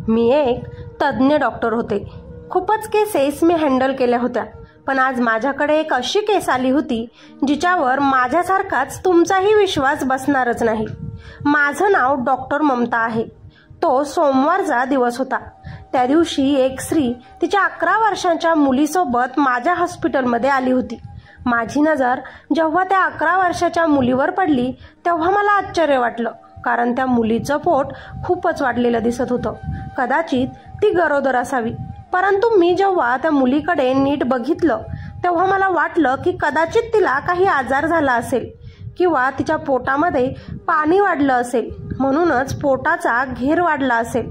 मी एक तज्ज्ञ डॉक्टर होते. खूपच केसेस मी हँडल केल्या होत्या. पण आज माझ्याकडे एक अशी केस आली होती जिच्यावर माझ्यासारखाच तुमचाही विश्वास बसणारच नाही. माझं नाव डॉक्टर ममता आहे. तो सोमवारचा दिवस होता. त्या दिवशी एक स्त्री तिच्या 11 वर्षांच्या मुलीसोबत माझ्या हॉस्पिटलमध्ये आली होती. माझी नजर जेव्हा त्या 11 वर्षाच्या मुलीवर पडली तेव्हा मला आश्चर्य वाटलं, कारण त्या मुलीचं पोट खूपच वाढलेलं दिसत होतं. कदाचित ती गरोदर असावी. परंतु मी जेव्हा त्या मुलीकडे नीट बघितलं तेव्हा मला वाटलं की कदाचित तिला काही आजार झाला असेल किंवा तिच्या पोटामध्ये पाणी वाढलं असेल, म्हणूनच पोटाचा घेर वाढला असेल.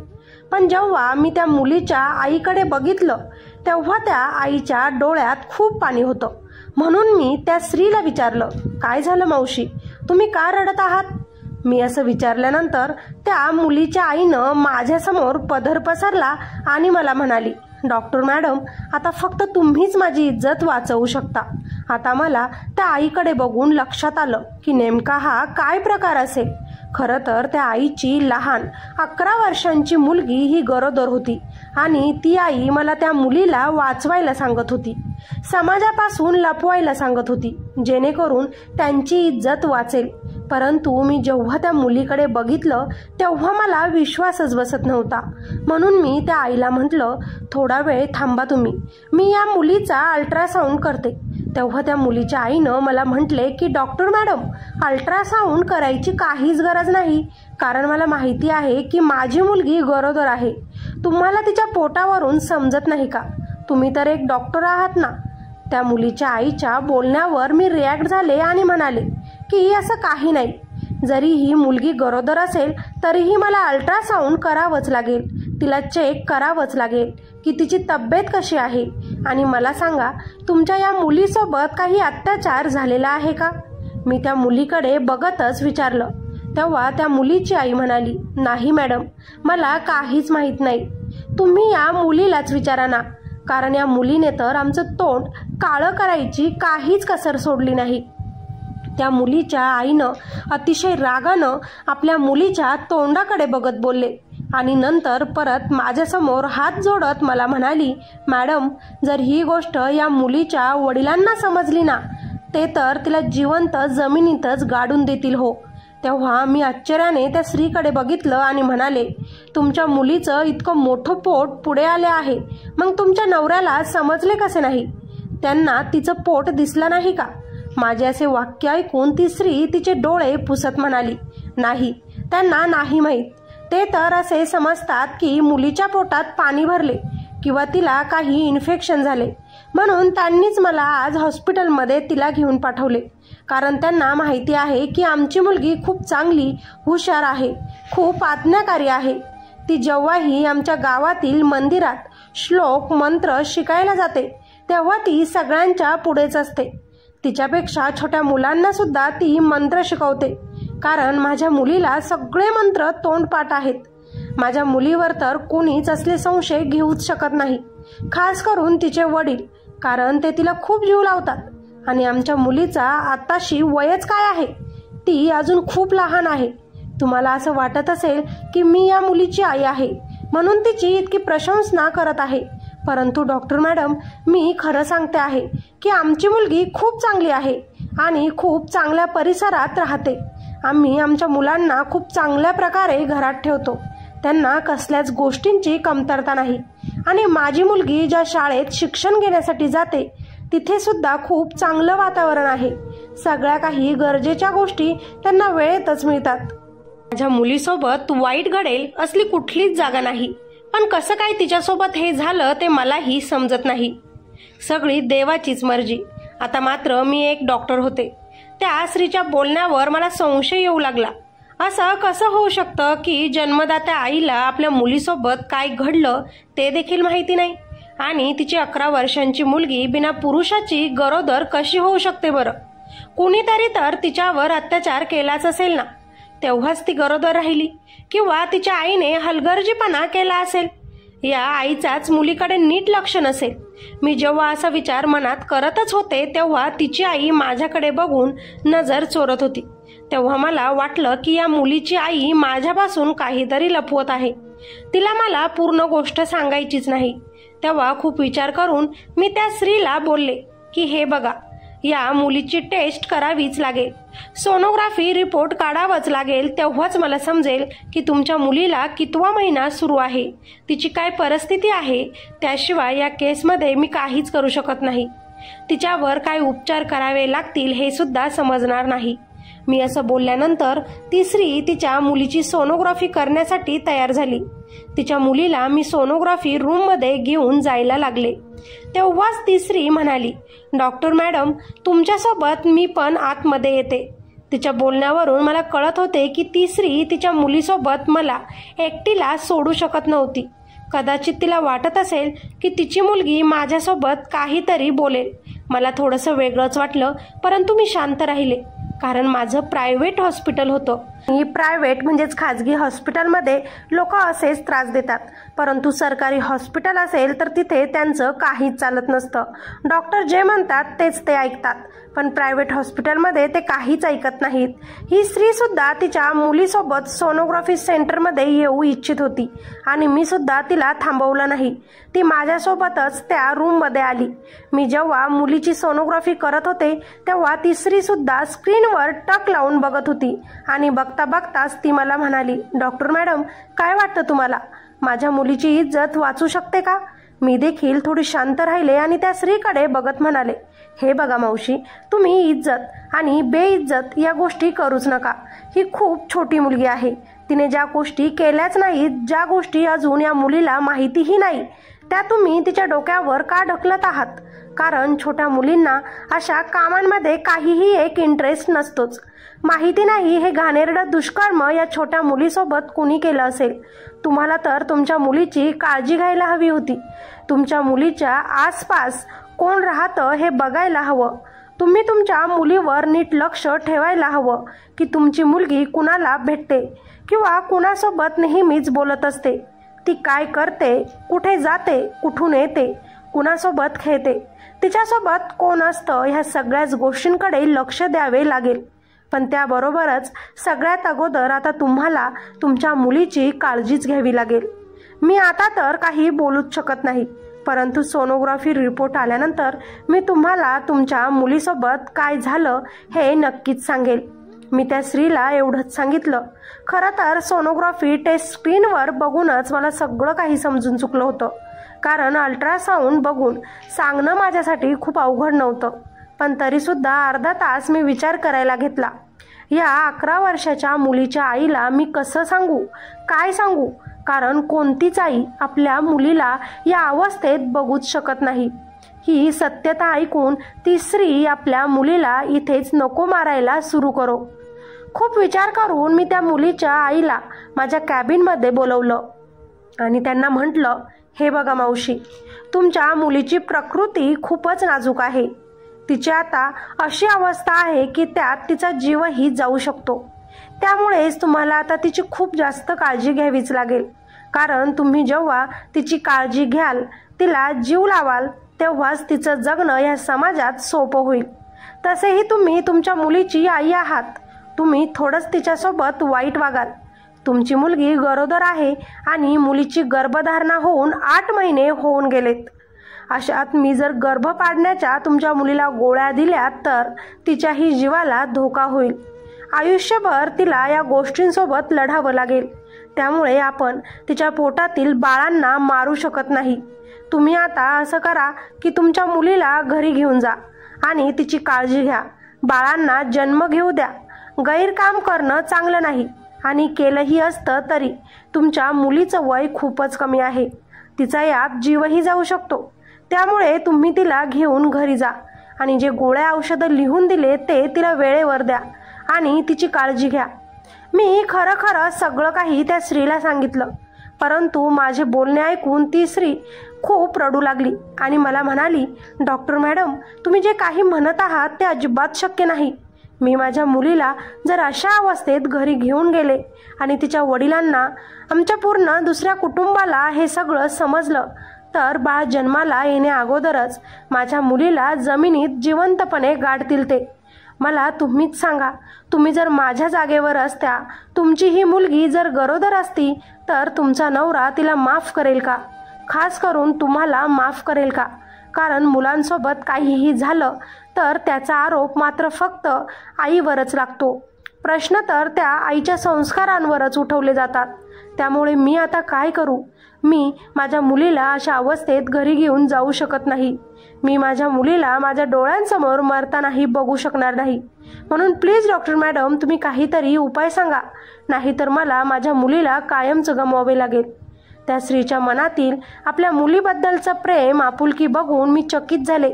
पण जेव्हा मी त्या मुलीच्या आईकडे बघितलं तेव्हा त्या आईच्या डोळ्यात खूप पाणी होतं. म्हणून मी त्या स्त्रीला विचारलं, काय झालं मावशी, तुम्ही का रडत आहात? मी असं विचारल्यानंतर त्या मुलीच्या आईनं माझ्यासमोर पदर पसरला आणि मला म्हणाली, डॉक्टर मॅडम, आता फक्त तुम्हीच माझी इज्जत वाचवू शकता. आता मला त्या आईकडे बघून लक्षात आलं की नेमका हा काय प्रकार असेल. खरं तर त्या आईची लहान 11 वर्षांची मुलगी ही गरोदर होती आणि ती आई मला त्या मुलीला वाचवायला सांगत होती, समाजापासून लपवायला सांगत होती, जेणेकरून त्यांची इज्जत वाचेल. परंतु मी जेव्हा त्या मुलीकडे बघितलं तेव्हा मला विश्वासच बसत नव्हता. म्हणून मी त्या आईला म्हटलं, थोडा वेळ थांबा तुम्ही, मी या मुलीचा अल्ट्रासाऊंड करते. तेव्हा त्या मुलीच्या आईनं मला म्हटले की डॉक्टर मॅडम, अल्ट्रासाऊंड करायची काहीच गरज नाही, कारण मला माहिती आहे की माझी मुलगी गरोदर आहे. तुम्हाला तिच्या पोटावरून समजत नाही का? तुम्ही तर एक डॉक्टर आहात ना. त्या मुलीच्या आईच्या बोलण्यावर मी रिॲक्ट झाले आणि म्हणाले की असं काही नाही. जरी ही मुलगी गरोदर असेल तरीही मला अल्ट्रासाऊंड करावंच लागेल, तिला चेक करावंच लागेल की तिची तब्येत कशी आहे. आणि मला सांगा, तुमच्या या मुलीसोबत काही अत्याचार झालेला आहे का? मी त्या मुलीकडे बघतच विचारलं. तेव्हा त्या मुलीची आई म्हणाली, नाही मॅडम, मला काहीच माहीत नाही. तुम्ही या मुलीलाच विचारा ना, कारण या मुलीने तर आमचं तोंड काळं करायची काहीच कसर सोडली नाही. त्या मुलीच्या आईनं अतिशय रागानं आपल्या मुलीच्या तोंडाकडे बघत बोलले आणि नंतर परत माझ्यासमोर हात जोडत मला म्हणाली, मॅडम, जर ही गोष्ट या मुलीच्या वडिलांना समजली ना, ते तर तिला जिवंत जमिनीतच गाडून देतील हो. तेव्हा मी आश्चर्याने त्या स्त्रीकडे बघितलं आणि म्हणाले, तुमच्या मुलीचं इतकं मोठं पोट पुढे आले आहे, मग तुमच्या नवऱ्याला समजले कसे नाही? त्यांना तिचं पोट दिसलं नाही का? माझे असे वाक्य ऐकून ती स्त्री तिचे डोळे पुसत म्हणाली, नाही, त्यांना नाही माहीत. ते तर असे समजतात की मुलीच्या पोटात पाणी भरले किंवा तिला काही इन्फेक्शन झाले, म्हणून त्यांनीच मला आज हॉस्पिटलमध्ये तिला घेऊन पाठवले. कारण त्यांना माहिती आहे की आमची मुलगी खूप चांगली, हुशार आहे, खूप आज्ञाकारी आहे. ती जेव्हाही आमच्या गावातील मंदिरात श्लोक मंत्र शिकायला जाते तेव्हा ती सगळ्यांच्या पुढेच असते. तिच्यापेक्षा छोट्या मुलांना सुद्धा ती मंत्र शिकवते, कारण माझ्या मुलीला सगळे मंत्र तोंडपाठ आहेत. माझ्या मुलीवर तर कोणीच असले संशय घेऊच शकत नाही, खास करून तिचे वडील, कारण ते तिला खूप जीव लावतात. आणि आमच्या मुलीचा आताशी वयच काय आहे? ती अजून खूप लहान आहे. तुम्हाला असं वाटत असेल की मी या मुलीची आई आहे म्हणून तिची इतकी प्रशंसा करत आहे, परंतु डॉक्टर मॅडम, मी खरं सांगते आहे की आमची मुलगी खूप चांगली आहे आणि खूप चांगल्या परिसरात राहते. आम्ही आमच्या मुलांना खूप चांगल्या प्रकारे घरात ठेवतो, त्यांना कसल्याच गोष्टींची कमतरता नाही. आणि माझी मुलगी ज्या शाळेत शिक्षण घेण्यासाठी जाते तिथे सुद्धा खूप चांगलं वातावरण आहे. सगळ्या काही गरजेच्या गोष्टी त्यांना वेळेतच मिळतात. माझ्या मुलीसोबत वाईट घडेल असली कुठलीच जागा नाही. पण कसं काय तिच्यासोबत हे झालं ते मलाही समजत नाही. सगळी देवाचीच मर्जी. आता मात्र मी एक डॉक्टर होते. त्या स्त्रीच्या बोलण्यावर मला संशय येऊ लागला. असं कसं होऊ शकतं की जन्मदात्या आईला आपल्या मुलीसोबत काय घडलं ते देखील माहिती नाही आणि तिची 11 वर्षांची मुलगी बिना पुरुषाची गरोदर कशी होऊ शकते बरं? कुणीतरी तर तिच्यावर अत्याचार केलाच असेल ना, तेव्हाच ती गरोदर राहिली, किंवा तिच्या आईने हलगर्जीपणा केला असेल. या आईचाच मुलीकडे नीट लक्ष नसेल. मी जेव्हा असा विचार मनात करतच होते तेव्हा तिची आई माझ्याकडे बघून नजर चोरत होती. तेव्हा मला वाटलं की या मुलीची आई माझ्यापासून काहीतरी लपवत आहे. तिला मला पूर्ण गोष्ट सांगायचीच नाही. तेव्हा खूप विचार करून मी त्या स्त्रीला बोलले की हे बघा, या मुलीची टेस्ट करावीच लागेल, सोनोग्राफी रिपोर्ट काढावाच लागेल, तेव्हाच मला समजेल की तुमच्या मुलीला कितवा महिना सुरू आहे, तिची काय परिस्थिती आहे. त्याशिवाय या केसमध्ये मी काहीच करू शकत नाही. तिच्यावर काय उपचार करावे लागतील हे सुद्धा समजणार नाही. मी असं बोलल्यानंतर ती स्त्री तिच्या मुलीची सोनोग्राफी करण्यासाठी तयार झाली. तिच्या मुलीला मी सोनोग्राफी रूममध्ये घेऊन जायला लागले. तेव्हाच ती स्त्री म्हणाली, डॉक्टर मॅडम, तुमच्यासोबत मी पण आतमध्ये येते. तिच्या बोलण्यावरून मला कळत होते की ती स्त्री तिच्या मुलीसोबत मला एकटीला सोडू शकत नव्हती. कदाचित तिला वाटत असेल की तिची मुलगी माझ्यासोबत काहीतरी बोलेल. मला थोडंसं वेगळंच वाटलं, परंतु मी शांत राहिले, कारण माझं प्रायव्हेट हॉस्पिटल होतं. ही प्रायव्हेट म्हणजेच खाजगी हॉस्पिटलमध्ये लोक असेच त्रास देतात, परंतु सरकारी हॉस्पिटल असेल तर तिथे त्यांचं काहीच चालत नसतं. डॉक्टर जे म्हणतात तेच ते ऐकतात, पण प्रायव्हेट हॉस्पिटलमध्ये ते काहीच ऐकत नाहीत. ही स्त्री सुद्धा तिच्या मुलीसोबत सोनोग्राफी सेंटरमध्ये येऊ इच्छित होती आणि मी सुद्धा तिला थांबवलं नाही. ती माझ्यासोबतच त्या रूममध्ये आली. मी जेव्हा मुलीची सोनोग्राफी करत होते तेव्हा ती स्त्री सुद्धा स्क्रीनवर टक लावून बघत होती आणि बघता बघताच ती मला म्हणाली, डॉक्टर मॅडम, काय वाटतं तुम्हाला, माझ्या मुलीची इज्जत वाचू शकते का? मी देखील थोडी शांत राहिले आणि त्या स्त्रीकडे बघत म्हणाले, हे बघा मावशी, तुम्ही इज्जत आणि बेइज्जत या गोष्टी करूच नका. ही खूप छोटी मुलगी आहे. तिने ज्या गोष्टी केल्याच नाहीत, ज्या गोष्टी अजून या मुलीला माहितीही नाही, त्या तुम्ही तिच्या डोक्यावर का ढकलत आहात? कारण छोट्या मुलींना अशा कामांमध्ये काहीही एक इंटरेस्ट नसतोच. माहिती नाही हे घाणेरडं दुष्कर्म या छोट्या मुलीसोबत कुणी केलं असेल. तुम्हाला तर तुमच्या मुलीची काळजी घ्यायला हवी होती. तुमच्या मुलीच्या आसपास कोण राहतं हे बघायला हवं. तुम्ही तुमच्या मुलीवर नीट लक्ष ठेवायला हवं की तुमची मुलगी कुणाला भेटते किंवा कुणासोबत नेहमीच बोलत असते, ती काय करते, कुठे जाते, कुठून येते, कुणासोबत खेळते, तिच्यासोबत कोण असतं, ह्या सगळ्याच गोष्टींकडे लक्ष द्यावे लागेल. पण त्याबरोबरच सगळ्यात अगोदर आता तुम्हाला तुमच्या मुलीची काळजीच घ्यावी लागेल. मी आता तर काही बोलूच शकत नाही, परंतु सोनोग्राफी रिपोर्ट आल्यानंतर मी तुम्हाला तुमच्या मुलीसोबत काय झालं हे नक्कीच सांगेल. मी त्या स्त्रीला एवढंच सांगितलं. खरं तर सोनोग्राफी टेस्ट स्क्रीनवर बघूनच मला सगळं काही समजून चुकलं होतं, कारण अल्ट्रासाऊंड बघून सांगणं माझ्यासाठी खूप अवघड नव्हतं. पण तरीसुद्धा अर्धा तास मी विचार करायला घेतला. या 11 वर्षाच्या मुलीच्या आईला मी कसं सांगू, काय सांगू, कारण कोणतीच आई आपल्या मुलीला या अवस्थेत बघूच शकत नाही. ही सत्यता ऐकून ती स्त्री आपल्या मुलीला इथेच नको मारायला सुरू करो. खूप विचार करून मी त्या मुलीच्या आईला माझ्या कॅबिनमध्ये बोलवलं आणि त्यांना म्हटलं, हे बघा मावशी, तुमच्या मुलीची प्रकृती खूपच नाजूक आहे. तिची आता अशी अवस्था आहे की त्यात तिचा जीवही जाऊ शकतो. त्यामुळेच तुम्हाला आता तिची खूप जास्त काळजी घ्यावीच लागेल, कारण तुम्ही जेव्हा तिची काळजी घ्याल, तिला जीव लावाल, तेव्हाच तिचं जगणं या समाजात सोपं होईल. तसेही तुम्ही तुमच्या मुलीची आई आहात. तुम्ही थोडंच तिच्यासोबत वाईट वागाल. तुमची मुलगी गरोदर आहे आणि मुलीची गर्भधारणा होऊन 8 महिने होऊन गेलेत. अशात मी जर गर्भ पाडण्याच्या तुमच्या मुलीला गोळ्या दिल्या तर तिच्याही जीवाला धोका होईल. आयुष्यभर तिला या गोष्टींसोबत लढावं लागेल. त्यामुळे आपण तिच्या पोटातील बाळांना मारू शकत नाही. तुम्ही आता असं करा की तुमच्या मुलीला घरी घेऊन जा आणि तिची काळजी घ्या. बाळांना जन्म घेऊ द्या. गैरकाम करणं चांगलं नाही आणि केलंही असतं तरी तुमच्या मुलीचं वय खूपच कमी आहे. तिचा यात जीवही जाऊ शकतो. त्यामुळे तुम्ही तिला घेऊन घरी जा आणि जे गोळ्या औषधं लिहून दिले ते तिला वेळेवर द्या आणि तिची काळजी घ्या. मी खरं सगळं काही त्या स्त्रीला सांगितलं, परंतु माझे बोलणे ऐकून ती स्त्री खूप रडू लागली आणि मला म्हणाली, डॉक्टर मॅडम, तुम्ही जे काही म्हणत आहात ते अजिबात शक्य नाही. मी माझ्या मुलीला जर अशा अवस्थेत घरी घेऊन गेले आणि तिच्या वडिलांना, आमच्या पूर्ण दुसऱ्या कुटुंबाला हे सगळं समजलं तर बाळ जन्माला येण्या अगोदरच माझ्या मुलीला जमिनीत जिवंतपणे गाडतील ते. मला तुम्हीच सांगा, तुम्ही जर माझ्या जागेवर असत्या, तुमची ही मुलगी जर गरोदर असती, तर तुमचा नवरा तिला माफ करेल का? खास करून तुम्हाला माफ करेल का? कारण मुलांसोबत काहीही झालं तर त्याचा आरोप मात्र फक्त आईवरच लागतो. प्रश्न तर त्या आईच्या संस्कारांवरच उठवले जातात. त्यामुळे मी आता काय करू? मी माझ्या मुलीला अशा अवस्थेत घरी घेऊन जाऊ शकत नाही. मी माझ्या मुलीला माझ्या डोळ्यांसमोर मरतानाही बघू शकणार नाही. म्हणून प्लीज डॉक्टर मॅडम, तुम्ही काहीतरी उपाय सांगा, नाहीतर मला माझ्या मुलीला कायमचं गमवावे लागेल. त्या स्त्रीच्या मनातील आपल्या मुलीबद्दलचं प्रेम, आपुलकी बघून मी चकित झाले.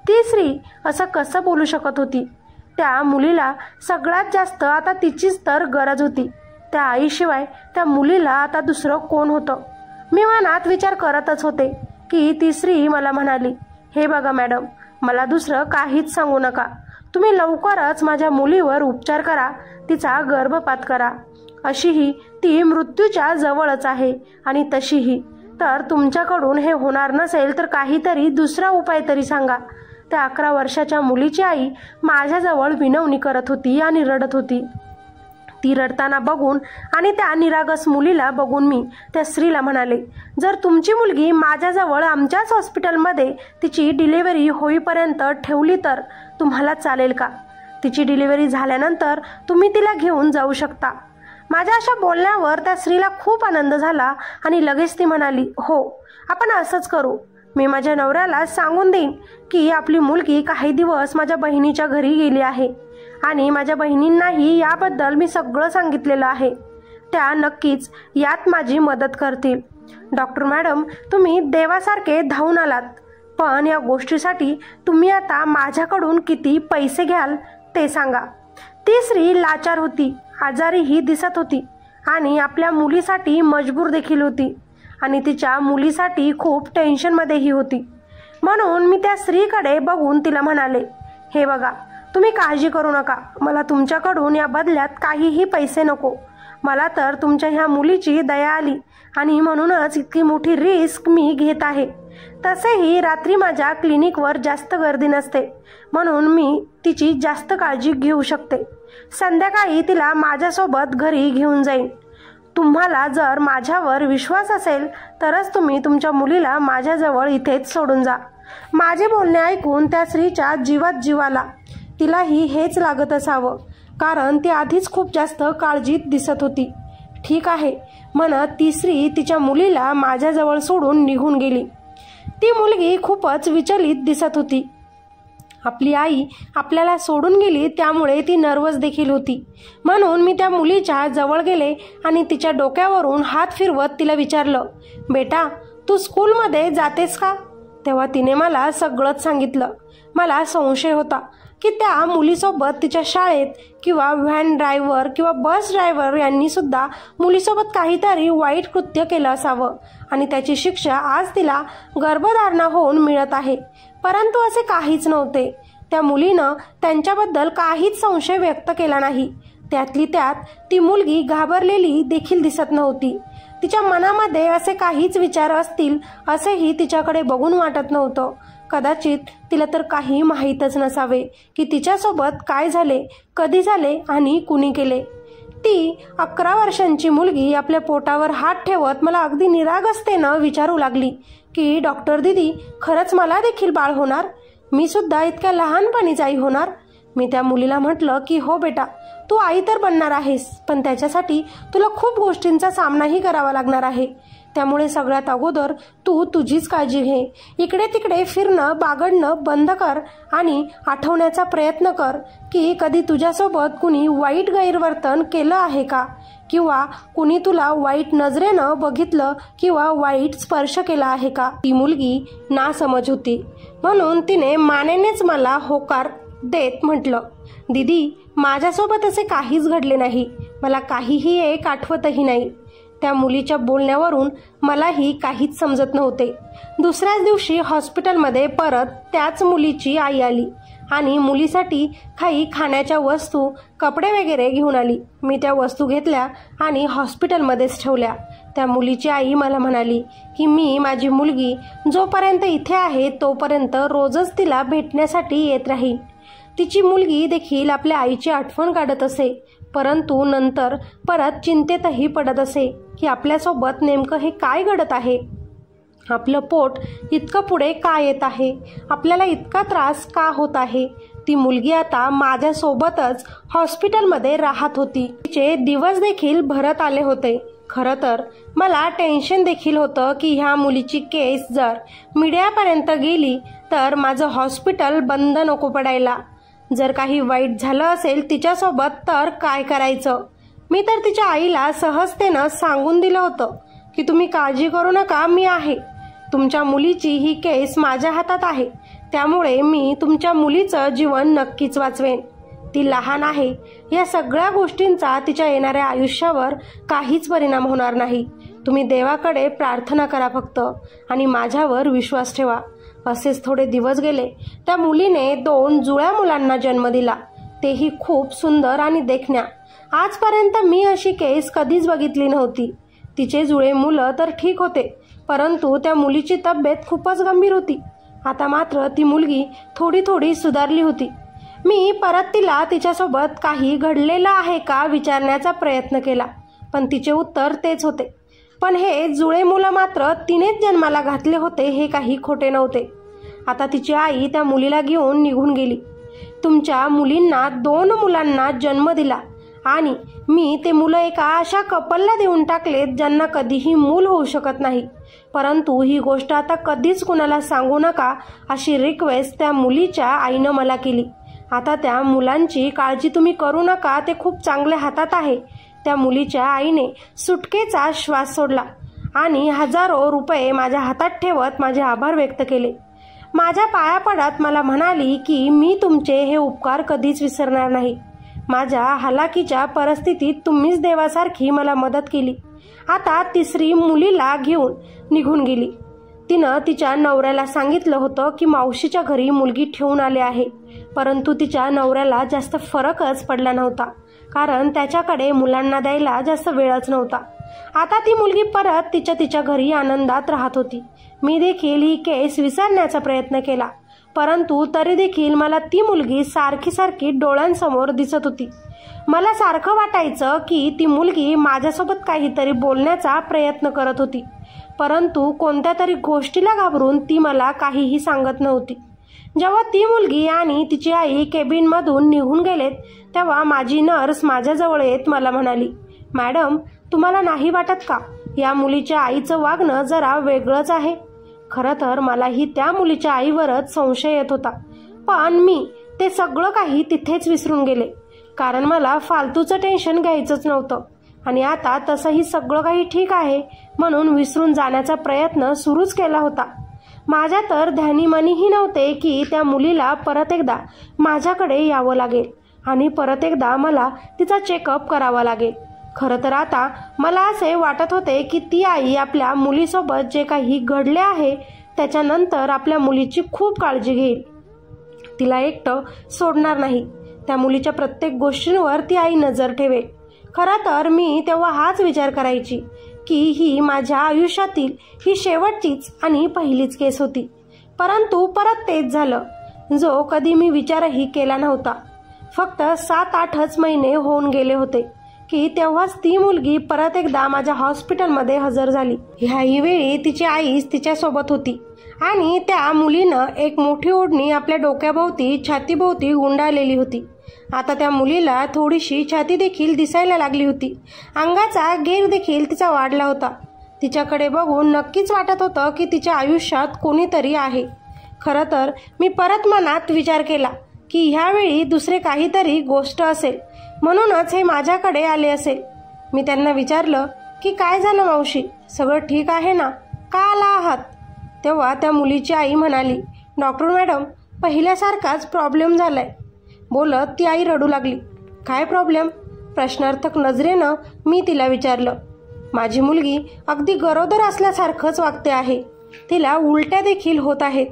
ती स्त्री असं कसं बोलू शकत होती? त्या मुलीला सगळ्यात जास्त आता तिचीच तर गरज होती. त्या आईशिवाय त्या मुलीला आता दुसरं कोण होतं? मी मनात विचार करतच होते की ती स्त्री मला म्हणाली, हे बघा मॅडम, मला दुसरं काहीच सांगू नका. तुम्ही लवकरच माझ्या मुलीवर उपचार करा, तिचा गर्भपात करा. अशीही ती मृत्यूच्या जवळच आहे आणि तशीही. तर तुमच्याकडून हे होणार नसेल तर काहीतरी दुसरा उपाय तरी सांगा. त्या 11 वर्षाच्या मुलीची आई माझ्याजवळ विनवणी करत होती आणि रडत होती. ती रडताना बघून आणि त्या निरागस मुलीला बघून मी त्या स्त्रीला म्हणाले, जर तुमची मुलगी माझ्याजवळ आमच्याच हॉस्पिटलमध्ये तिची डिलिव्हरी होईपर्यंत ठेवली तर तुम्हाला चालेल का? तिची डिलिव्हरी झाल्यानंतर तुम्ही तिला घेऊन जाऊ शकता. माझ्या अशा बोलण्यावर त्या स्त्रीला खूप आनंद झाला आणि लगेच ती म्हणाली, हो, आपण असंच करू. मी माझ्या नवऱ्याला सांगून देईन की आपली मुलगी काही दिवस माझ्या बहिणीच्या घरी गेली आहे आणि माझ्या बहिणींनाही याबद्दल मी सगळं सांगितलेलं आहे. त्या नक्कीच यात माझी मदत करतील. डॉक्टर मॅडम, तुम्ही देवासारखे धावून आलात, पण या गोष्टीसाठी तुम्ही आता माझ्याकडून किती पैसे घ्याल ते सांगा. ती स्त्री लाचार होती, आजारीही दिसत होती आणि आपल्या मुलीसाठी मजबूर देखील होती आणि तिच्या मुलीसाठी खूप टेन्शनमध्येही होती. म्हणून मी त्या स्त्रीकडे बघून तिला म्हणाले, हे बघा, तुम्ही काळजी करू नका. मला तुमच्याकडून या बदल्यात काहीही पैसे नको. मला तर तुमच्या ह्या मुलीची दया आली आणि म्हणूनच इतकी मोठी रिस्क मी घेत आहे. तसेही रात्री माझ्या क्लिनिकवर जास्त गर्दी नसते, म्हणून मी तिची जास्त काळजी घेऊ शकते. संध्याकाळी तिला माझ्यासोबत घरी घेऊन जाईन. तुम्हाला जर माझ्यावर विश्वास असेल तरच तुम्ही तुमच्या मुलीला माझ्याजवळ इथेच सोडून जा. माझे बोलणे ऐकून त्या स्त्रीच्या जीवात जीव आला. तिलाही हेच लागत असावं, कारण ती आधीच खूप जास्त काळजीत दिसत होती. ठीक आहे म्हणत ती स्त्री तिच्या मुलीला माझ्याजवळ सोडून निघून गेली. ती मुलगी खूपच विचलित दिसत होती. आपली आई आपल्याला सोडून गेली त्यामुळे ती नर्वस देखील होती. म्हणून मी त्या मुलीच्या जवळ गेले आणि तिच्या डोक्यावरून हात फिरवत तिला विचारलं, बेटा, तू स्कूलमध्ये जातेस का? तेव्हा तिने मला सगळंच सांगितलं. मला संशय होता की त्या मुलीसोबत तिच्या शाळेत किंवा व्हॅन ड्रायव्हर किंवा बस ड्रायव्हर यांनी सुद्धा मुलीसोबत काहीतरी वाईट कृत्य केलं असावं आणि त्याची शिक्षा आज तिला गर्भधारणा होऊन मिळत आहे. परंतु असे काहीच नव्हते. त्या मुलीनं त्यांच्याबद्दल काहीच संशय व्यक्त केला नाही. त्यातली त्यात ती मुलगी घाबरलेली देखील दिसत नव्हती. तिच्या मनामध्ये असे काहीच विचार असतील असेही तिच्याकडे बघून वाटत नव्हतं. कदाचित तिला तर काही माहीतच नसावे की तिच्यासोबत काय झाले, कधी झाले आणि कुणी केले. ती 11 वर्षांची मुलगी आपल्या पोटावर हात ठेवत मला अगदी निरागसतेनं विचारू लागली की डॉक्टर दीदी, खरंच मला देखील बाळ होणार? मी सुद्धा इतक्या लहानपणीच आई होणार? मी त्या मुलीला म्हटलं की हो बेटा, तू आई तर बनणार आहेस, पण त्याच्यासाठी तुला खूप गोष्टींचा सामनाही करावा लागणार आहे. त्यामुळे सगळ्यात अगोदर तू तुझीच काळजी घे. इकडे तिकडे फिरणं, बागडणं बंद कर आणि आठवण्याचा प्रयत्न कर की कधी तुझ्यासोबत कुणी वाईट गैरवर्तन केलं आहे का, किंवा कुणी तुला वाईट नजरेनं बघितलं किंवा वाईट स्पर्श केला आहे का. ती मुलगी नासमज होती, म्हणून तिने मानेनेच मला होकार देत म्हटलं, दीदी, माझ्यासोबत असे काहीच घडले नाही. मला काहीही एक आठवतही नाही. त्या मुलीच्या बोलण्यावरून मलाही काहीच समजत नव्हते. दुसऱ्याच दिवशी हॉस्पिटलमध्ये परत त्याच मुलीची आई आली आणि मुलीसाठी काही खाण्याच्या वस्तू, कपडे वगैरे घेऊन आली. मी त्या वस्तू घेतल्या आणि हॉस्पिटलमध्येच ठेवल्या. त्या मुलीची आई मला म्हणाली की मी माझी मुलगी जोपर्यंत इथे आहे तोपर्यंत रोजच तिला भेटण्यासाठी येत राहील. तिची मुलगी देखील आपल्या आईची आठवण काढत असे, परंतु नंतर परत चिंतेतही पडत असे की आपल्यासोबत नेमकं हे काय घडत आहे, आपलं पोट इतकं पुढे का येत आहे, आपल्याला इतका त्रास का होत आहे. ती मुलगी आता माझ्यासोबतच हॉस्पिटलमध्ये राहत होती. तिचे दिवस देखील भरत आले होते. खरं तर मला टेन्शन देखील होतं की ह्या मुलीची केस जर मीडियापर्यंत गेली तर माझं हॉस्पिटल बंद नको पडायला. जर काही वाईट झालं असेल तिच्यासोबत तर काय करायचं. मी तर तिच्या आईला सहजतेनं सांगून दिलं होतं की तुम्ही काळजी करू नका, मी आहे. तुमच्या मुलीची ही केस माझ्या हातात आहे, त्यामुळे मी तुमच्या मुलीचं जीवन नक्कीच वाचवेन. ती लहान आहे, या सगळ्या गोष्टींचा तिच्या येणाऱ्या आयुष्यावर काहीच परिणाम होणार नाही. तुम्ही देवाकडे प्रार्थना करा फक्त आणि माझ्यावर विश्वास ठेवा. असेच थोडे दिवस गेले. त्या मुलीने 2 जुळ्या मुलांना जन्म दिला, तेही खूप सुंदर आणि देखण्या. आजपर्यंत मी अशी केस कधीच बघितली नव्हती. तिचे जुळे मुलं तर ठीक होते, परंतु त्या मुलीची तब्येत खूपच गंभीर होती. आता मात्र ती मुलगी थोडी थोडी सुधारली होती. मी परत तिला तिच्यासोबत काही घडलेलं आहे का विचारण्याचा प्रयत्न केला, पण तिचे उत्तर तेच होते. पण हे जुळे मुलं मात्र तिनेच जन्माला घातले होते हे काही खोटे नव्हते. आता तिची आई त्या मुलीला घेऊन निघून गेली. तुमच्या मुलींना 2 मुलांना जन्म दिला आणि मी ते मुलं एका अशा कपलला देऊन टाकलेत ज्यांना कधीही मूल होऊ शकत नाही. परंतु ही गोष्ट आता कधीच कुणाला सांगू नका अशी रिक्वेस्ट त्या मुलीच्या आईनं मला केली. आता त्या मुलांची काळजी तुम्ही करू नका, ते खूप चांगल्या हातात आहे. त्या मुलीच्या आईने सुटकेचा श्वास सोडला आणि हजारो रुपये माझ्या हातात ठेवत माझे आभार व्यक्त केले. माझ्या पाया पडत मला म्हणाली की मी तुमचे हे उपकार कधीच विसरणार नाही. माझ्या हलाखीच्या परिस्थितीत तुम्हीच देवासारखी मला मदत केली. आता 3री मुलीला घेऊन निघून गेली. तिनं तिच्या नवऱ्याला सांगितलं होतं की मावशीच्या घरी मुलगी ठेवून आले आहे, परंतु तिच्या नवऱ्याला जास्त फरकच पडला नव्हता, कारण त्याच्याकडे मुलांना द्यायला जास्त वेळच नव्हता. आता ती मुलगी परत तिच्या घरी आनंदात राहत होती. मी देखील ही केस विसरण्याचा प्रयत्न केला, परंतु तरी देखील मला ती मुलगी सारखी डोळ्यांसमोर दिसत होती. मला सारखं वाटायचं की ती मुलगी माझ्यासोबत काहीतरी बोलण्याचा प्रयत्न करत होती, परंतु कोणत्या तरी गोष्टीला घाबरून ती मला काहीही सांगत नव्हती. जेव्हा ती मुलगी आणि तिची आई केबिनमधून निघून गेलेत तेव्हा माझी नर्स माझ्याजवळ येत मला म्हणाली, मॅडम तुम्हाला नाही वाटत का या मुलीच्या आईचं वागणं जरा वेगळंच आहे. खरं तर मलाही त्या मुलीच्या आईवरच संशय येत होता, पण मी ते सगळं काही तिथेच विसरून गेले, कारण मला फालतूचं टेन्शन घ्यायचंच नव्हतं. आणि आता तसंही सगळं काही ठीक आहे म्हणून विसरून जाण्याचा प्रयत्न सुरूच केला होता. माझ्या तर ध्यानीमनीही नव्हते की त्या मुलीला परत एकदा माझ्याकडे यावं लागेल आणि परत एकदा मला तिचा चेकअप करावा लागेल. खरं तर आता मला असे वाटत होते की ती आई आपल्या मुलीसोबत जे काही घडले आहे त्याच्यानंतर आपल्या मुलीची खूप काळजी घेईल, तिला एकटं सोडणार नाही. त्या मुलीच्या प्रत्येक गोष्टींवर ती आई नजर ठेवेल. खरं तर मी तेव्हा हाच विचार करायची की ही माझ्या आयुष्यातील ही शेवटचीच आणि पहिलीच केस होती. परंतु परत तेच झालं जो कधी मी विचारही केला नव्हता. फक्त 7-8च महिने होऊन गेले होते की तेव्हाच ती मुलगी परत एकदा माझ्या हॉस्पिटलमध्ये हजर झाली. ह्याही वेळी तिची आईच तिच्यासोबत होती आणि त्या मुलीनं एक मोठी ओढणी आपल्या डोक्याभोवती छातीभोवती गुंडाळलेली होती. आता त्या मुलीला थोडीशी छाती देखील दिसायला लागली होती. अंगाचा घेर देखील तिचा वाढला होता. तिच्याकडे बघून नक्कीच वाटत होतं की तिच्या आयुष्यात कोणीतरी आहे. खरं तर मी परत मनात विचार केला की ह्यावेळी दुसरे काहीतरी गोष्ट असेल म्हणूनच हे माझ्याकडे आले असेल. मी त्यांना विचारलं की काय झालं मावशी, सगळं ठीक आहे ना, का आला आहात. तेव्हा त्या मुलीची आई म्हणाली, डॉक्टर मॅडम पहिल्यासारखाच प्रॉब्लेम झालाय. बोलत ती आई रडू लागली. काय प्रॉब्लेम, प्रश्नार्थक नजरेनं मी तिला विचारलं. माझी मुलगी अगदी गरोदर असल्यासारखंच वागते आहे, तिला उलट्या देखील होत आहेत.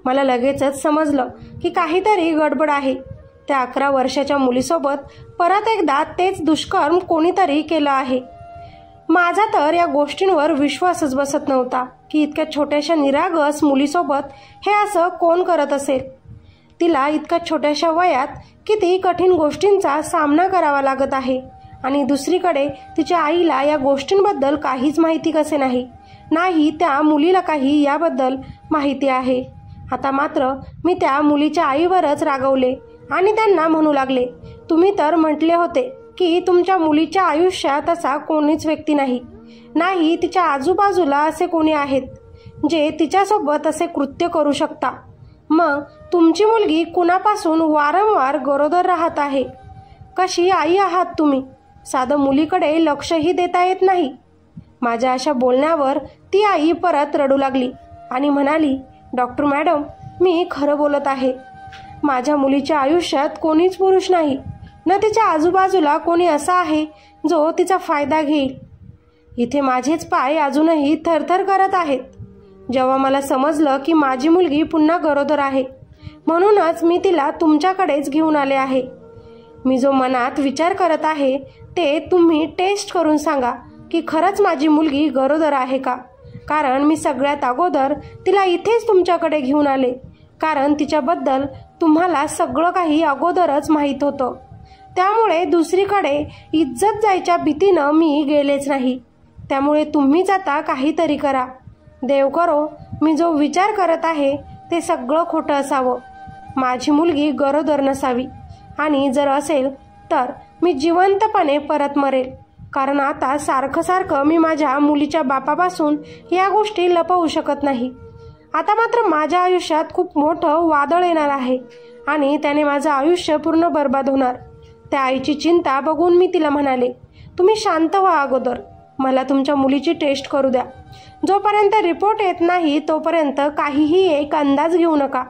मला लगेचच समजलं की काहीतरी गडबड आहे. त्या 11 वर्षाच्या मुलीसोबत परत एकदा तेच दुष्कर्म कोणीतरी केलं आहे. माझा तर या गोष्टींवर विश्वासच बसत नव्हता की इतक्या छोट्याशा निरागस मुलीसोबत हे असं कोण करत असेल. तिला इतक्या छोट्याशा वयात किती कठीण गोष्टींचा सामना करावा लागत आहे आणि दुसरीकडे तिच्या आईला या गोष्टींबद्दल काहीच माहिती कसे नाही त्या मुलीला काही याबद्दल माहिती आहे। आता मात्र मी त्या मुलीच्या आईवरच रागवले आणि त्यांना म्हणू लागले, तुम्ही तर म्हटले होते की तुमच्या मुलीच्या आयुष्यात असा कोणीच व्यक्ती नाही तिच्या आजूबाजूला असे कोणी आहेत जे तिच्यासोबत असे कृत्य करू शकता। मग तुमची मुलगी कुणापासून वारंवार गरोदर राहत आहे? कशी आई आहात तुम्ही? साधं मुलीकडे लक्षही देता येत नाही। माझ्या अशा बोलण्यावर ती आई परत रडू लागली आणि म्हणाली, डॉक्टर मॅडम, मी खरं बोलत आहे। माझ्या मुलीच्या आयुष्यात कोणीच पुरुष नाही, न तिच्या आजूबाजूला कोणी असा आहे जो तिचा फायदा घेईल। इथे माझेच पाय अजूनही थरथर करत आहेत जेव्हा मला समजलं की माझी मुलगी पुन्हा गरोदर आहे। म्हणूनच मी तिला तुमच्याकडेच घेऊन आले आहे। मी जो मनात विचार करत आहे ते तुम्ही टेस्ट करून सांगा की खरंच माझी मुलगी गरोदर आहे का, कारण मी सगळ्यात अगोदर तिला इथेच तुमच्याकडे घेऊन आले, कारण तिच्याबद्दल तुम्हाला सगळं काही अगोदरच माहीत होतं। त्यामुळे दुसरीकडे इज्जत जायच्या भीतीनं मी गेलेच नाही। त्यामुळे तुम्हीच आता काहीतरी करा। देव करो मी जो विचार करत आहे ते सगळं खोटं असावं। माझी मुलगी गरोदर नसावी, आणि जर असेल तर मी जिवंतपणे परत मरेल, कारण आता सारखं मी माझ्या मुलीच्या बापापासून या गोष्टी लपवू शकत नाही। आता मात्र माझ्या आयुष्यात खूप मोठं वादळ येणार आहे आणि त्याने माझं आयुष्य पूर्ण बर्बाद होणार। त्या आईची चिंता बघून मी तिला म्हणाले, तुम्ही शांत व्हा, अगोदर मला तुमच्या मुलीची टेस्ट करू द्या। जोपर्यंत रिपोर्ट येत नाही तोपर्यंत काहीही एक अंदाज घेऊ नका।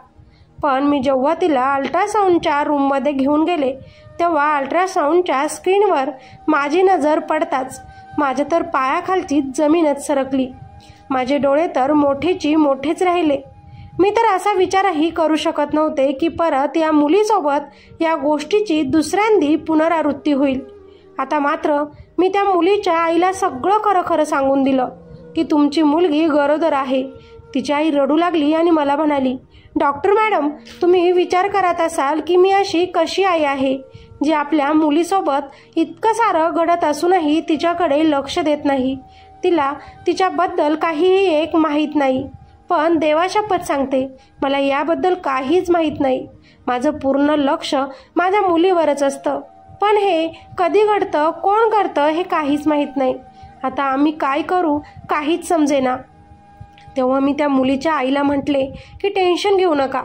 पण मी जेव्हा तिला अल्ट्रासाऊंडच्या रूममध्ये घेऊन गेले तेव्हा अल्ट्रासाऊंडच्या स्क्रीनवर माझी नजर पडताच माझ्या तर पायाखालची जमीनच सरकली। माझे डोळे तर मोठेच राहिले। मी तर असा विचारही करू शकत नव्हते की परत या मुलीसोबत या गोष्टीची दुसऱ्यांदी पुनरावृत्ती होईल। आता मात्र मी त्या मुलीच्या आईला सगळं खरं सांगून दिलं की तुमची मुलगी गरोदर आहे। तिची आई रडू लागली आणि मला म्हणाली, डॉक्टर मॅडम, तुम्ही विचार करत असाल की मी अशी कशी आई आहे जी आपल्या मुलीसोबत इतकं सारं घडत असूनही तिच्याकडे लक्ष देत नाही, तिला तिच्याबद्दल काहीही एक माहीत नाही। पण देवाशपथ सांगते, मला याबद्दल काहीच माहीत नाही। माझं पूर्ण लक्ष माझ्या मुलीवरच असतं, पण हे कधी घडतं, कोण करतं हे काहीच माहीत नाही। आता आम्ही काय करू काहीच समजेना। तेव्हा मी त्या मुलीच्या आईला म्हटले की टेन्शन घेऊ नका,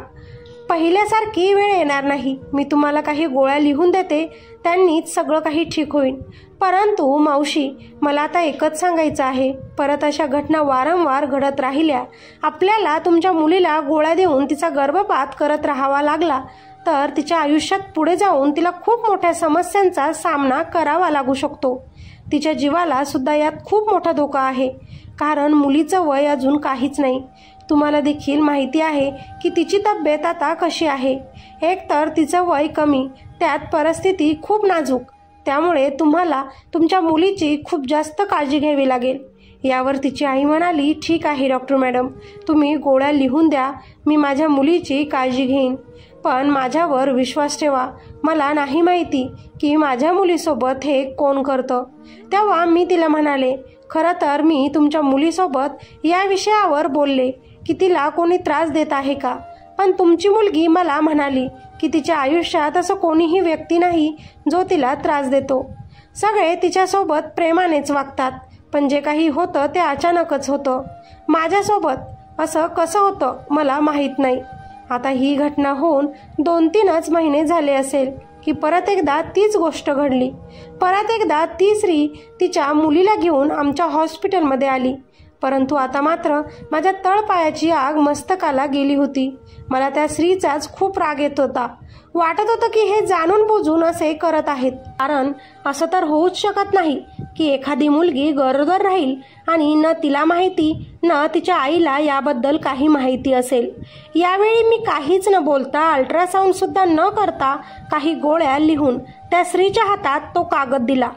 पहिल्यासारखी वेळ येणार नाही। मी तुम्हाला काही गोळ्या लिहून देते, त्यांनीच सगळं काही ठीक होईल। परंतु मावशी, मला आता एकच सांगायचं आहे, परत अशा घटना वारंवार घडत राहिल्या, आपल्याला तुमच्या मुलीला गोळ्या देऊन तिचा गर्भपात करत राहावा लागला तर तिच्या आयुष्यात पुढे जाऊन तिला खूप मोठ्या समस्यांचा सामना करावा लागू शकतो। तिच्या जीवाला सुद्धा यात खूप मोठा धोका आहे, कारण मुलीचं वय अजून काहीच नाही। तुम्हाला देखील माहिती आहे की तिची तब्येत आता कशी आहे। एक तर तिचं वय कमी, त्यात परिस्थिती खूप नाजूक, त्यामुळे तुम्हाला तुमच्या मुलीची खूप जास्त काळजी घ्यावी लागेल। यावर तिची आई म्हणाली, ठीक आहे डॉक्टर मॅडम, तुम्ही गोळ्या लिहून द्या, मी माझ्या मुलीची काळजी घेईन, पण माझ्यावर विश्वास ठेवा। मला नाही माहिती की माझ्या मुलीसोबत हे कोण करतं। तेव्हा मी तिला म्हणाले, खरं तर मी तुमच्या मुलीसोबत या विषयावर बोलले की तिला कोणी त्रास देत आहे का, पण तुमची मुलगी मला म्हणाली की तिच्या आयुष्यात असं कोणीही व्यक्ती नाही जो तिला त्रास देतो। सगळे तिच्यासोबत प्रेमानेच वागतात, पण जे काही होतं ते अचानकच होतं। माझ्यासोबत असं कसं होतं मला माहीत नाही। आता ही घटना होऊन 2-3 महिने झाले असेल की परत एकदा तीच गोष्ट घडली। परत एकदा ती स्त्री तिच्या मुलीला घेऊन आमच्या हॉस्पिटलमध्ये आली, परंतु आता मात्र माझ्या तळपायाची आग मस्तकाला गेली होती। मला त्या स्त्रीचाच खूप राग येत होता। वाटत होतं की हे जाणून बुजून असे करत आहेत, कारण असं तर होऊच शकत नाही की एखादी मुलगी गरोदर राहील आणि न तिला माहिती न तिच्या आईला याबद्दल काही माहिती असेल। यावेळी मी काहीच न बोलता, अल्ट्रासाऊंड सुद्धा न करता काही गोळ्या लिहून त्या स्त्रीच्या हातात तो कागद दिला।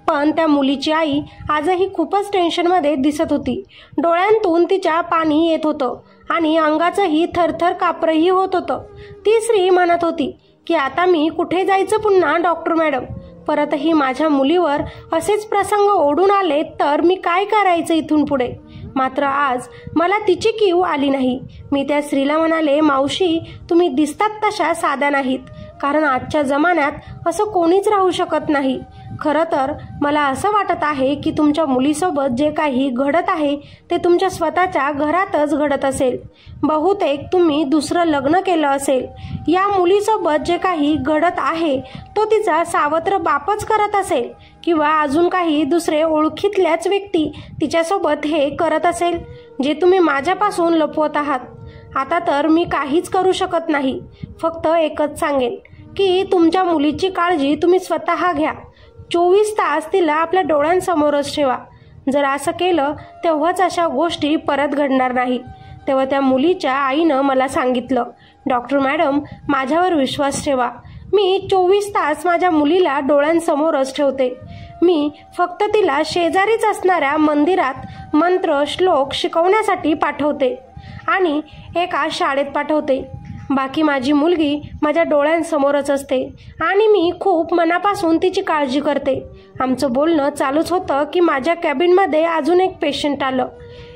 पण त्या मुलीची आई आजही खूपच टेन्शनमध्ये दिसत होती। डोळ्यांतून तिच्या पाणी येत होतं आणि अंगाचंही थरथर कापरही होत होतं. ती स्त्री म्हणत होती की आता मी कुठे जायचं पुन्हा डॉक्टर मॅडम. परतही माझ्या मुलीवर असेच प्रसंग ओढून आले तर मी काय करायचं इथून पुढे. मात्र आज मला तिची कीव आली नाही. मी त्या स्त्रीला म्हणाले, मावशी तुम्ही दिसतात तशा साध्या नाहीत, कारण आजच्या जमान्यात असं कोणीच राहू शकत नाही. खरं तर मला असं वाटत आहे की तुमच्या मुलीसोबत जे काही घडत आहे ते तुमच्या स्वतःच्या घरातच घडत असेल. बहुतेक तुम्ही दुसरं लग्न केलं असेल. या मुलीसोबत जे काही घडत आहे तो तिचा सावत्र बापच करत असेल किंवा अजून काही दुसरे ओळखीतल्याच व्यक्ती तिच्यासोबत हे करत असेल जे तुम्ही माझ्यापासून लपवत आहात. आता तर मी काहीच करू शकत नाही. फक्त एकच सांगेन की तुमच्या मुलीची काळजी तुम्ही स्वतः घ्या. 24 तास तिला आपल्या डोळ्यांसमोरच ठेवा. जर असं केलं तेव्हाच अशा गोष्टी परत घडणार नाही. तेव्हा त्या मुलीच्या आईनं मला सांगितलं, डॉक्टर मॅडम माझ्यावर विश्वास ठेवा. मी 24 तास माझ्या मुलीला डोळ्यांसमोरच ठेवते. मी फक्त तिला शेजारीच असणाऱ्या मंदिरात मंत्र श्लोक शिकवण्यासाठी पाठवते आणि एका शाळेत पाठवते. बाकी माझी मुलगी माझ्या डोळ्यांसमोरच असते आणि मी खूप मनापासून तिची काळजी करते. आमचं बोलणं चालूच होतं की माझ्या कॅबिनमध्ये अजून एक पेशंट आलं.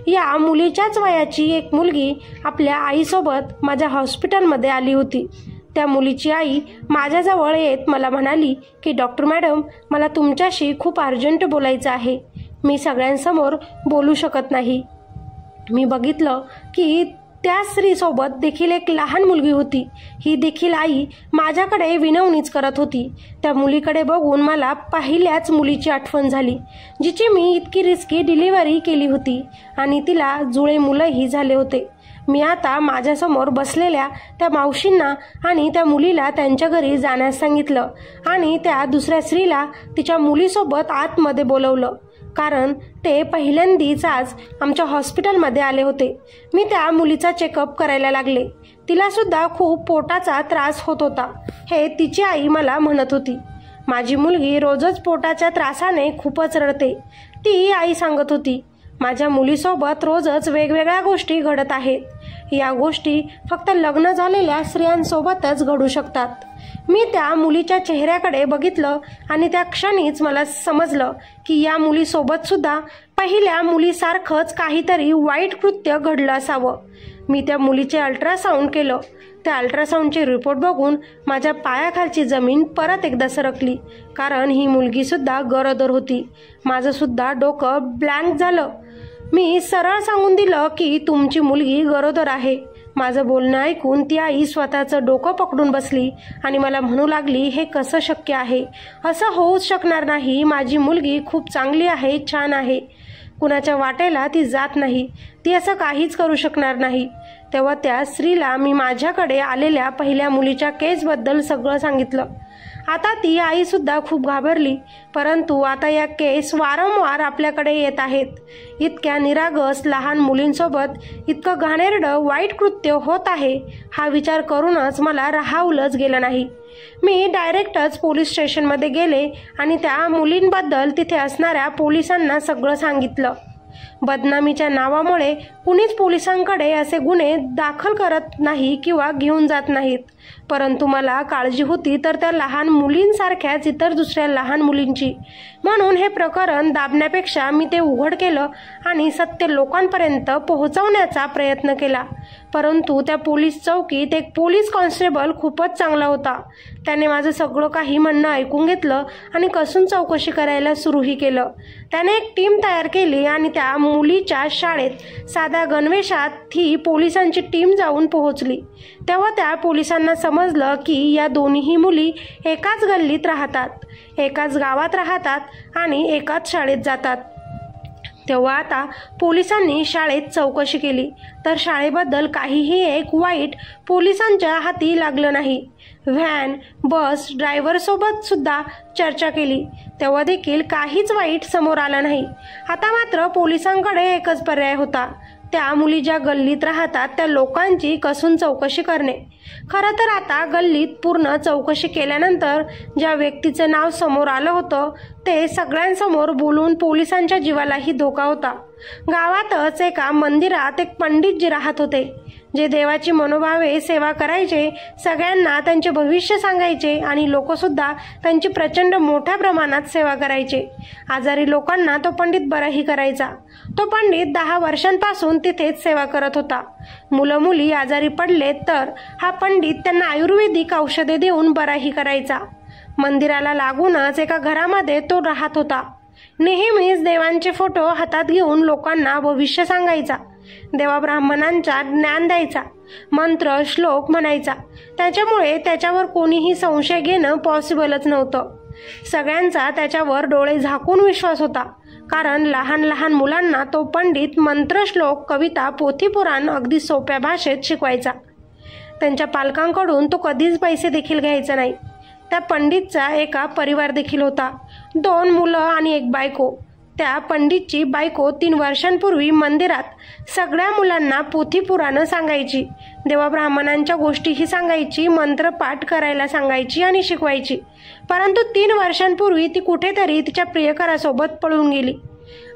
या मुलीच्याच वयाची एक मुलगी आपल्या आईसोबत माझ्या हॉस्पिटलमध्ये आली होती. त्या मुलीची आई माझ्याजवळ येत मला म्हणाली की डॉक्टर मॅडम मला तुमच्याशी खूप अर्जंट बोलायचं आहे. मी सगळ्यांसमोर बोलू शकत नाही. मी बघितलं की त्या स्त्रीसोबत देखील एक लहान मुलगी होती. ही देखील आई माझ्याकडे विनवणीच करत होती. त्या मुलीकडे बघून मला पहिल्याच मुलीची आठवण झाली जिची मी इतकी रिस्की डिलिव्हरी केली होती आणि तिला जुळे मुलंही झाले होते. मी आता माझ्यासमोर बसलेल्या त्या मावशींना आणि त्या मुलीला त्यांच्या घरी जाण्यास सांगितलं आणि त्या दुसऱ्या स्त्रीला तिच्या मुलीसोबत आतमध्ये बोलवलं, कारण ते पहिल्यांदाच आज आमच्या हॉस्पिटलमध्ये आले होते. मी त्या मुलीचा चेकअप करायला लागले. तिला सुद्धा खूप पोटाचा त्रास होत होता हे तिची आई मला म्हणत होती. माझी मुलगी रोजच पोटाच्या त्रासाने खूपच रडते. ती आई सांगत होती, माझ्या मुलीसोबत रोजच वेगवेगळ्या गोष्टी घडत आहेत. या गोष्टी फक्त लग्न झालेल्या स्त्रियांसोबतच घडू शकतात. मी त्या मुलीच्या चेहऱ्याकडे बघितलं आणि त्या क्षणीच मला समजलं की या मुलीसोबत सुद्धा पहिल्या मुलीसारखंच काहीतरी वाईट कृत्य घडलं असावं. मी त्या मुलीचे अल्ट्रासाऊंड केलं. त्या अल्ट्रासाऊंडचे रिपोर्ट बघून माझ्या पायाखालची जमीन परत एकदा सरकली, कारण ही मुलगी सुद्धा गरोदर होती. माझं सुद्धा डोकं ब्लँक झालं. मी सरळ सांगून दिलं की तुमची मुलगी गरोदर आहे. माझं बोलणं ऐकून ती आई स्वतःचं डोकं पकडून बसली आणि मला म्हणू लागली, हे कसं शक्य आहे? असं होऊच शकणार नाही. माझी मुलगी खूप चांगली आहे, छान आहे. कुणाच्या वाटेला ती जात नाही. ती असं काहीच करू शकणार नाही. तेव्हा त्या स्त्रीला मी माझ्याकडे आलेल्या पहिल्या मुलीच्या केसबद्दल सगळं सांगितलं. आता ती आई सुद्धा खूप घाबरली. परंतु आता या केस वारंवार आपल्याकडे येत आहेत. इतक्या निरागस लहान मुलींसोबत इतकं घाणेरडं वाईट कृत्य होत आहे हा विचार करूनच मला राहावलंच गेलं नाही. मी डायरेक्टच पोलीस स्टेशनमध्ये गेले आणि त्या मुलींबद्दल तिथे असणाऱ्या पोलिसांना सगळं सांगितलं. बदनामीच्या नावामुळे कुणीच पोलिसांकडे असे गुन्हे दाखल करत नाही किंवा घेऊन जात नाहीत. परंतु मला काळजी होती तर त्या लहान मुलींसारख्याच इतर दुसऱ्या लहान मुलींची. म्हणून हे प्रकरण दाबण्यापेक्षा मी ते उघड केलं आणि सत्य लोकांपर्यंत पोहोचवण्याचा प्रयत्न केला. परंतु त्या पोलीस चौकीत एक पोलीस कॉन्स्टेबल खूपच चांगला होता. त्याने माझं सगळं काही म्हणणं ऐकून घेतलं आणि कसून चौकशी करायला सुरूही केलं. त्याने एक टीम तयार केली आणि त्या मुलीच्या शाळेत साध्या गणवेशात ही पोलिसांची टीम जाऊन पोहोचली. तेव्हा त्या पोलिसांना समजलं की या दोन्ही मुली एकाच गल्लीत राहतात, एकाच गावात राहतात आणि एकाच शाळेत जातात. तेव्हा आता पोलिसांनी शाळेत चौकशी केली तर शाळेबद्दल काहीही एक वाईट पोलिसांच्या हाती लागलं नाही. व्हॅन, बस ड्रायव्हरसोबत सुद्धा चर्चा केली तेव्हा देखील काहीच वाईट समोर आलं नाही. आता मात्र पोलिसांकडे एकच पर्याय होता. त्या मुली ज्या गल्लीत राहतात त्या लोकांची कसून चौकशी करणे. खरं तर आता गल्लीत पूर्ण चौकशी केल्यानंतर ज्या व्यक्तीचं नाव समोर आलं होतं ते सगळ्यांसमोर बोलून पोलिसांच्या जीवालाही धोका होता. गावातच एका मंदिरात एक पंडितजी राहत होते, जे देवाची मनोभावे सेवा करायचे, सगळ्यांना त्यांचे भविष्य सांगायचे आणि लोकसुद्धा त्यांची प्रचंड मोठ्या प्रमाणात सेवा करायचे. आजारी लोकांना तो पंडित बराही करायचा. तो पंडित 10 वर्षांपासून तिथेच सेवा करत होता. मुलं मुली आजारी पडले तर हा पंडित त्यांना आयुर्वेदिक औषधे देऊन बराही करायचा. मंदिराला लागूनच एका घरामध्ये तो राहत होता. नेहमीच देवांचे फोटो हातात घेऊन लोकांना भविष्य सांगायचा, देवा ब्राह्मणांचा ज्ञान द्यायचा, मंत्र श्लोक म्हणायचा. त्याच्यामुळे त्याच्यावर कोणीही संशय घेणं पॉसिबलच नव्हतं. सगळ्यांचा त्याच्यावर डोळे झाकून विश्वास होता, कारण लहान लहान मुलांना तो पंडित मंत्र श्लोक कविता पोथी पुराण अगदी सोप्या भाषेत शिकवायचा. त्यांच्या पालकांकडून तो कधीच पैसे देखील घ्यायचा नाही. त्या पंडितचा एका परिवार देखील होता, 2 मुलं आणि 1 बायको. त्या पंडितची बायको 3 वर्षांपूर्वी मंदिरात सगळ्या मुलांना पोथी पुराणं सांगायची, देवा ब्राह्मणांच्या गोष्टीही सांगायची, मंत्रपाठ करायला सांगायची आणि शिकवायची. परंतु 3 वर्षांपूर्वी ती कुठेतरी तिच्या प्रियकरासोबत पळून गेली.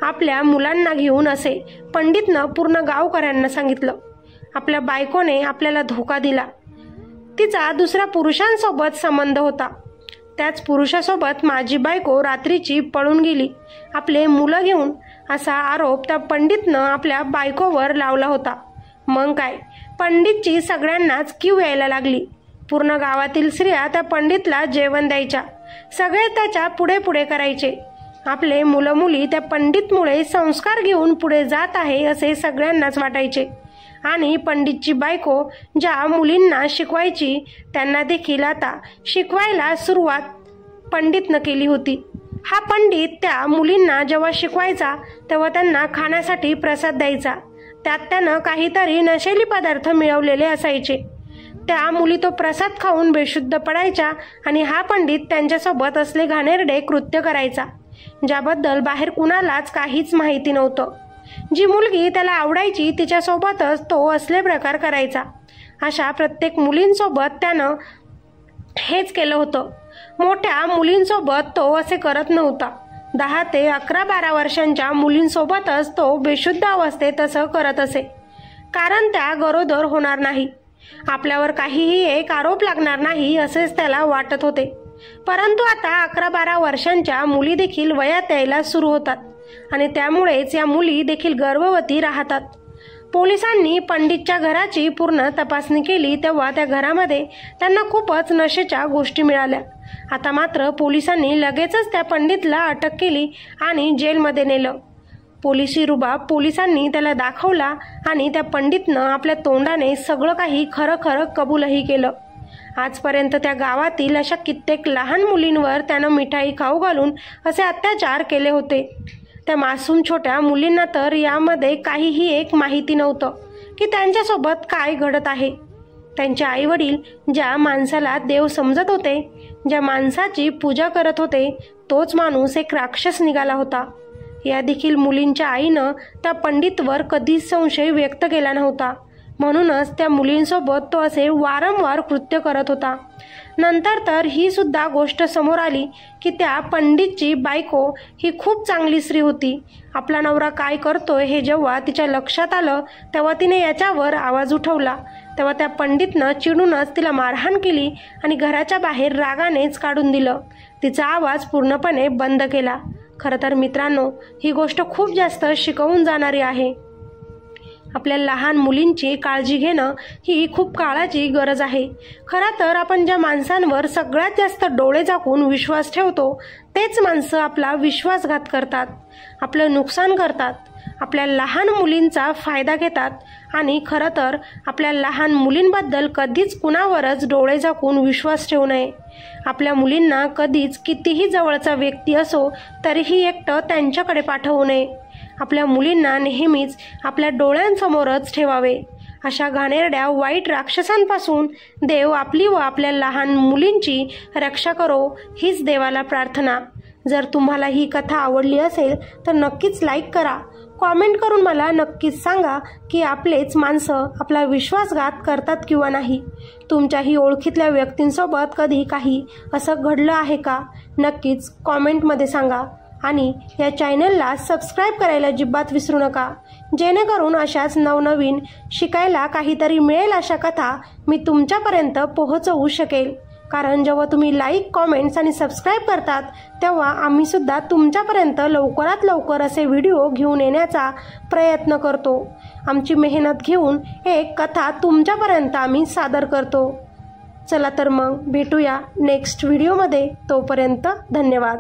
आपल्या मुलांना घेऊन असे पंडितनं पूर्ण गावकऱ्यांना सांगितलं. आपल्या बायकोने आपल्याला धोका दिला. तिचा दुसऱ्या पुरुषांसोबत संबंध होता. त्याच पुरुषासोबत माझी बायको रात्रीची पळून गेली आपले मुलं घेऊन, असा आरोप त्या पंडितनं आपल्या बायकोवर लावला होता. मग काय, पंडितची सगळ्यांनाच कीव यायला लागली. पूर्ण गावातील स्त्रिया त्या पंडितला जेवण द्यायच्या, सगळे त्याच्या पुढे पुढे करायचे. आपले मुलं मुली त्या पंडितमुळे संस्कार घेऊन पुढे जात आहे असे सगळ्यांनाच वाटायचे. आणि पंडितची बायको ज्या मुलींना शिकवायची त्यांना देखील आता शिकवायला सुरुवात पंडितनं केली होती. हा पंडित त्या मुलींना जेव्हा शिकवायचा तेव्हा त्यांना खाण्यासाठी प्रसाद द्यायचा. त्यात त्यानं काहीतरी नशेली पदार्थ मिळवलेले असायचे. त्या मुली तो प्रसाद खाऊन बेशुद्ध पडायच्या आणि हा पंडित त्यांच्यासोबत असले घाणेरडे कृत्य करायचा, ज्याबद्दल बाहेर कुणालाच काहीच माहिती नव्हतं. जी मुलगी त्याला आवडायची तिच्यासोबतच तो असले प्रकार करायचा. अशा प्रत्येक मुलींसोबत त्यानं हेच केलं होतं. मोठ्या मुलींसोबत तो असे करत नव्हता. 10 ते 11-12 वर्षांच्या मुलींसोबतच तो बेशुद्ध अवस्थेत असं करत असे, कारण त्या गरोदर होणार नाही, आपल्यावर काहीही एक आरोप लागणार नाही असेच त्याला वाटत होते. परंतु आता 11-12 वर्षांच्या मुली देखील वयात यायला सुरू होतात आणि त्यामुळेच या मुली देखील गर्भवती राहतात. पोलिसांनी पंडितच्या घराची पूर्ण तपासणी केली तेव्हा त्या घरामध्ये त्यांना खूपच नशेच्या गोष्टी मिळाल्या. आता मात्र पोलिसांनी लगेचच त्या पंडितला अटक केली आणि जेलमध्ये नेलं. पोलिसी रुबाब पोलिसांनी त्याला दाखवला आणि त्या पंडितनं आपल्या तोंडाने सगळं काही खरं खरं कबूलही केलं. आजपर्यंत त्या गावातील अशा कित्येक लहान मुलींवर त्यानं मिठाई खाऊ घालून असे अत्याचार केले होते. त्या मासूम छोट्या मुलींना तर यामध्ये काहीही एक माहिती नव्हतं की त्यांच्यासोबत काय घडत आहे. त्यांचे आईवडील ज्या माणसाला देव समजत होते, ज्या माणसाची पूजा करत होते, तोच माणूस एक राक्षस निघाला होता. या देखील मुलींच्या आईनं त्या पंडितवर कधीच संशय व्यक्त केला नव्हता. म्हणूनच त्या मुलींसोबत तो असे वारंवार कृत्य करत होता. नंतर तर ही सुद्धा गोष्ट समोर आली की त्या पंडितची बायको ही खूप चांगली स्त्री होती. आपला नवरा काय करतोय हे जेव्हा तिच्या लक्षात आलं तेव्हा तिने याच्यावर आवाज उठवला. तेव्हा त्या पंडितनं चिडूनच तिला मारहाण केली आणि घराच्या बाहेर रागानेच काढून दिलं. तिचा आवाज पूर्णपणे बंद केला. खरं तर मित्रांनो, ही गोष्ट खूप जास्त शिकवून जाणारी आहे. आपल्या लहान मुलींची काळजी घेणं ही खूप काळाची गरज आहे. खरं तर आपण ज्या माणसांवर सगळ्यात जास्त डोळे झाकून विश्वास ठेवतो तेच माणसं आपला विश्वासघात करतात, आपलं नुकसान करतात, आपल्या लहान मुलींचा फायदा घेतात. आणि खरं तर आपल्या लहान मुलींबद्दल कधीच कुणावरच डोळे झाकून विश्वास ठेवू नये. आपल्या मुलींना कधीच कितीही जवळचा व्यक्ती असो तरीही एकटं त्यांच्याकडे पाठवू नये. आपल्या मुलींना नेहमीच आपल्या डोळ्यांसमोरच ठेवावे. अशा घाणेरड्या वाईट राक्षसांपासून देव आपली व आपल्या लहान मुलींची रक्षा करो, हीच देवाला प्रार्थना. जर तुम्हाला ही कथा आवडली असेल तर नक्कीच लाईक करा, कॉमेंट करून मला नक्कीच सांगा की आपलेच माणसं आपला विश्वासघात करतात किंवा नाही. तुमच्याही ओळखीतल्या व्यक्तींसोबत कधी काही असं घडलं आहे का? नक्कीच कॉमेंटमध्ये सांगा. आणि या चॅनलला सबस्क्राईब करायला अजिबात विसरू नका, जेणेकरून अशाच नवनवीन शिकायला काहीतरी मिळेल अशा कथा मी तुमच्यापर्यंत पोहोचवू शकेल. कारण जेव्हा तुम्ही लाईक, कॉमेंट्स आणि सबस्क्राईब करतात तेव्हा आम्हीसुद्धा तुमच्यापर्यंत लवकरात लवकर असे व्हिडिओ घेऊन येण्याचा प्रयत्न करतो. आमची मेहनत घेऊन एक कथा तुमच्यापर्यंत आम्ही सादर करतो. चला तर मग भेटूया नेक्स्ट व्हिडिओमध्ये. तोपर्यंत धन्यवाद.